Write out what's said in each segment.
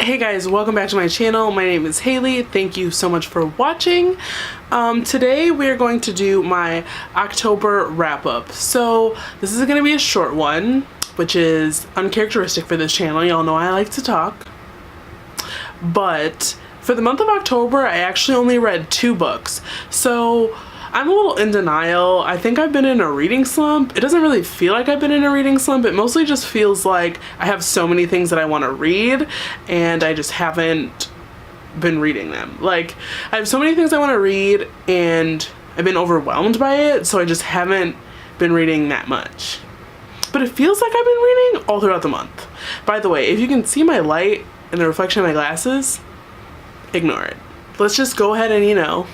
Hey guys, welcome back to my channel. My name is Haley. Thank you so much for watching. Today we're going to do my October wrap-up. So this is going to be a short one, which is uncharacteristic for this channel. Y'all know I like to talk. But for the month of October, I actually only read 2 books. So I'm a little in denial. I think I've been in a reading slump. It doesn't really feel like I've been in a reading slump. It mostly just feels like I have so many things that I want to read and I just haven't been reading them. Like, I have so many things I want to read and I've been overwhelmed by it, so I just haven't been reading that much. But it feels like I've been reading all throughout the month. By the way, if you can see my light and the reflection of my glasses, ignore it. Let's just go ahead and,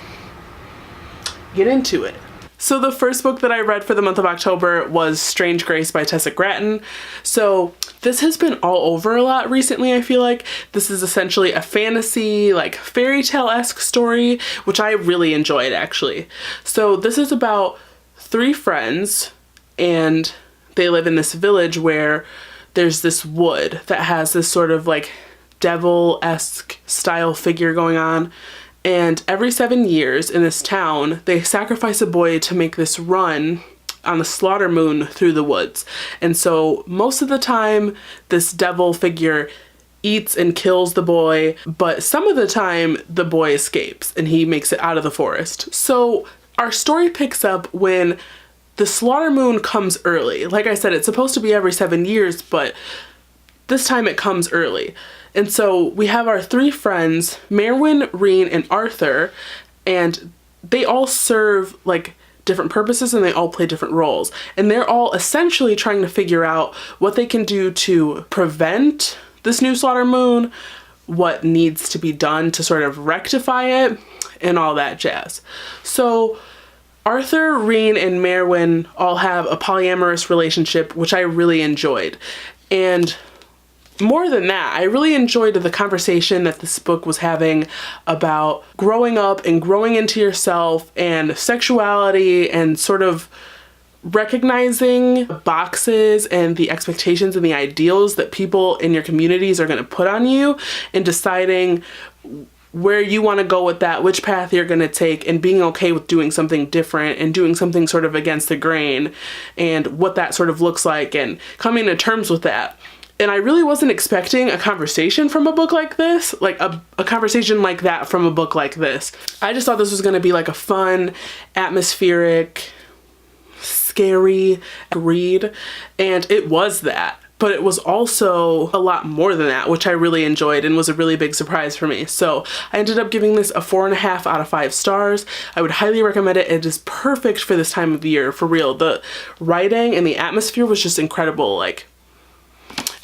get into it. So the first book that I read for the month of October was Strange Grace by Tessa Gratton. So this has been all over a lot recently, I feel like. This is essentially a fantasy, like fairy tale-esque story, which I really enjoyed actually. So this is about 3 friends and they live in this village where there's this wood that has this sort of like devil-esque style figure going on. And every 7 years in this town, they sacrifice a boy to make this run on the slaughter moon through the woods. And so most of the time, this devil figure eats and kills the boy, but some of the time the boy escapes and he makes it out of the forest. So our story picks up when the slaughter moon comes early. Like I said, it's supposed to be every 7 years, but this time it comes early. And so we have our 3 friends, Merwin, Reen, and Arthur, and they all serve like different purposes and they all play different roles. And they're all essentially trying to figure out what they can do to prevent this new slaughter moon, what needs to be done to sort of rectify it, and all that jazz. So Arthur, Reen, and Merwin all have a polyamorous relationship, which I really enjoyed. And more than that, I really enjoyed the conversation that this book was having about growing up and growing into yourself and sexuality and sort of recognizing boxes and the expectations and the ideals that people in your communities are going to put on you and deciding where you want to go with that, which path you're going to take, and being okay with doing something different and doing something sort of against the grain and what that sort of looks like and coming to terms with that. And I really wasn't expecting a conversation from a book like this, like a conversation like that from a book like this. I just thought this was going to be like a fun, atmospheric, scary read, and it was that. But it was also a lot more than that, which I really enjoyed and was a really big surprise for me. So I ended up giving this a 4.5 out of 5 stars. I would highly recommend it. It is perfect for this time of the year, for real. The writing and the atmosphere was just incredible. Like,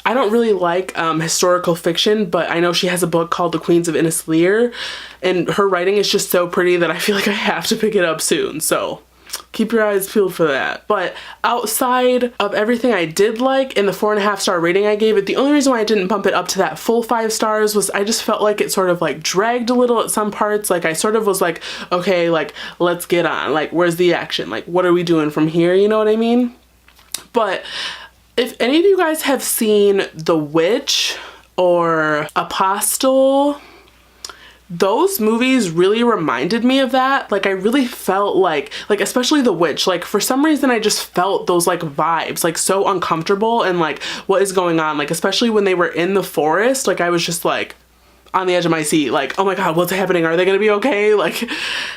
I don't really like historical fiction, but I know she has a book called The Queens of Innis Lear, and her writing is just so pretty that I feel like I have to pick it up soon, so keep your eyes peeled for that. But outside of everything I did like in the 4.5 star rating I gave it, the only reason why I didn't bump it up to that full 5 stars was I just felt like it sort of like dragged a little at some parts. Like I sort of was like, okay, like let's get on, like where's the action? Like what are we doing from here? You know what I mean? But if any of you guys have seen The Witch or Apostle, those movies really reminded me of that. Like I really felt like especially The Witch, like for some reason I just felt those like vibes, like so uncomfortable and like what is going on, like especially when they were in the forest, like I was just like on the edge of my seat, like, oh my god, what's happening? Are they gonna be okay? Like,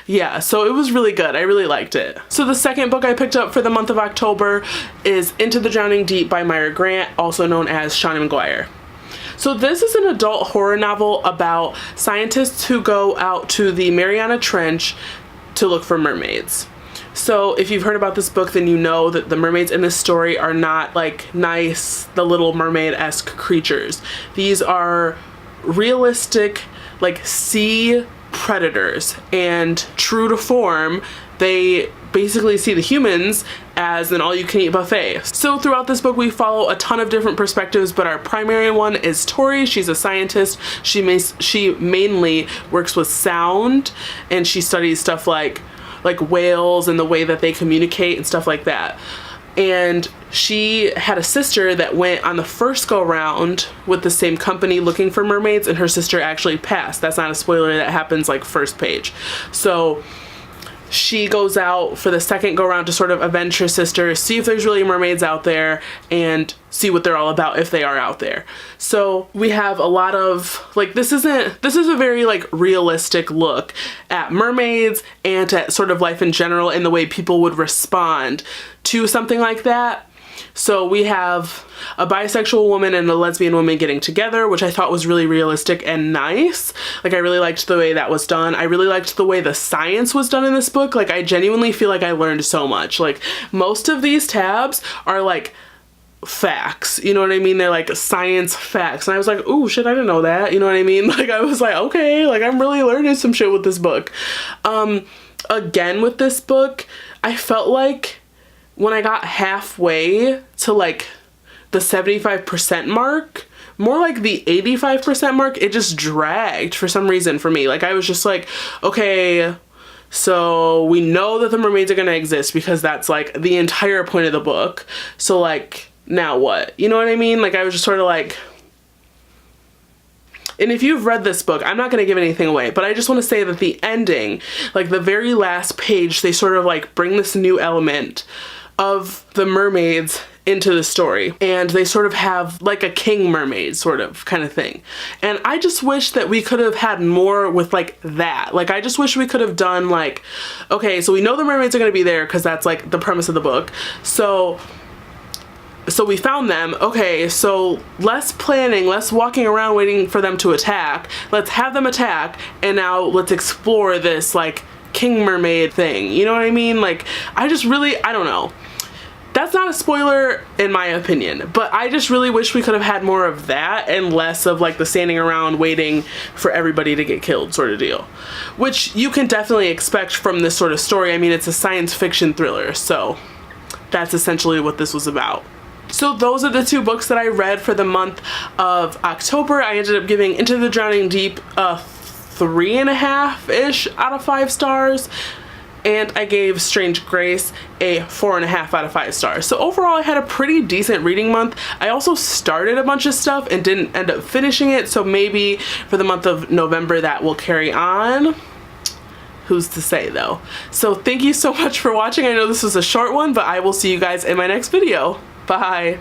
yeah, so it was really good. I really liked it. So the second book I picked up for the month of October is Into the Drowning Deep by Mira, also known as Shawnee McGuire. So this is an adult horror novel about scientists who go out to the Mariana Trench to look for mermaids. So if you've heard about this book, then you know that the mermaids in this story are not like nice, the Little Mermaid-esque creatures. These are realistic like sea predators, and true to form, they basically see the humans as an all-you-can-eat buffet. So throughout this book we follow a ton of different perspectives, but our primary one is Tori. She's a scientist. She mainly works with sound, and she studies stuff like whales and the way that they communicate and stuff like that. and she had a sister that went on the first go round with the same company looking for mermaids, and her sister actually passed. That's not a spoiler, that happens like first page. So she goes out for the second go round to sort of avenge her sister, see if there's really mermaids out there, and see what they're all about if they are out there. So we have a lot of, like, this is a very like realistic look at mermaids and at sort of life in general and the way people would respond to something like that. So we have a bisexual woman and a lesbian woman getting together, which I thought was really realistic and nice. Like, I really liked the way that was done. I really liked the way the science was done in this book. Like, I genuinely feel like I learned so much. Like, most of these tabs are like facts, you know what I mean? They're like science facts. And I was like, ooh, shit, I didn't know that. You know what I mean? Like, I was like, okay, like, I'm really learning some shit with this book. Again, with this book, I felt like when I got halfway to like the 75% mark, more like the 85% mark, it just dragged for some reason for me. Like, I was just like, okay, so we know that the mermaids are gonna exist because that's like the entire point of the book. So like, now what? You know what I mean? Like, I was just sort of like, and if you've read this book, I'm not going to give anything away, but I just want to say that the ending, like the very last page, they sort of like bring this new element of the mermaids into the story, and they sort of have like a king mermaid sort of kind of thing. And I just wish that we could have had more with like that. Like, I just wish we could have done like, okay, so we know the mermaids are going to be there because that's like the premise of the book. So we found them. Okay, so less planning, less walking around waiting for them to attack. Let's have them attack, and now let's explore this like king mermaid thing. You know what I mean? Like, I don't know. That's not a spoiler in my opinion, but I just really wish we could have had more of that and less of like the standing around waiting for everybody to get killed sort of deal, which you can definitely expect from this sort of story. I mean, it's a science fiction thriller, so that's essentially what this was about. So those are the two books that I read for the month of October. I ended up giving Into the Drowning Deep a 3.5-ish out of 5 stars. And I gave Strange Grace a 4.5 out of 5 stars. So overall, I had a pretty decent reading month. I also started a bunch of stuff and didn't end up finishing it. So maybe for the month of November, that will carry on. Who's to say though? So thank you so much for watching. I know this was a short one, but I will see you guys in my next video. Bye.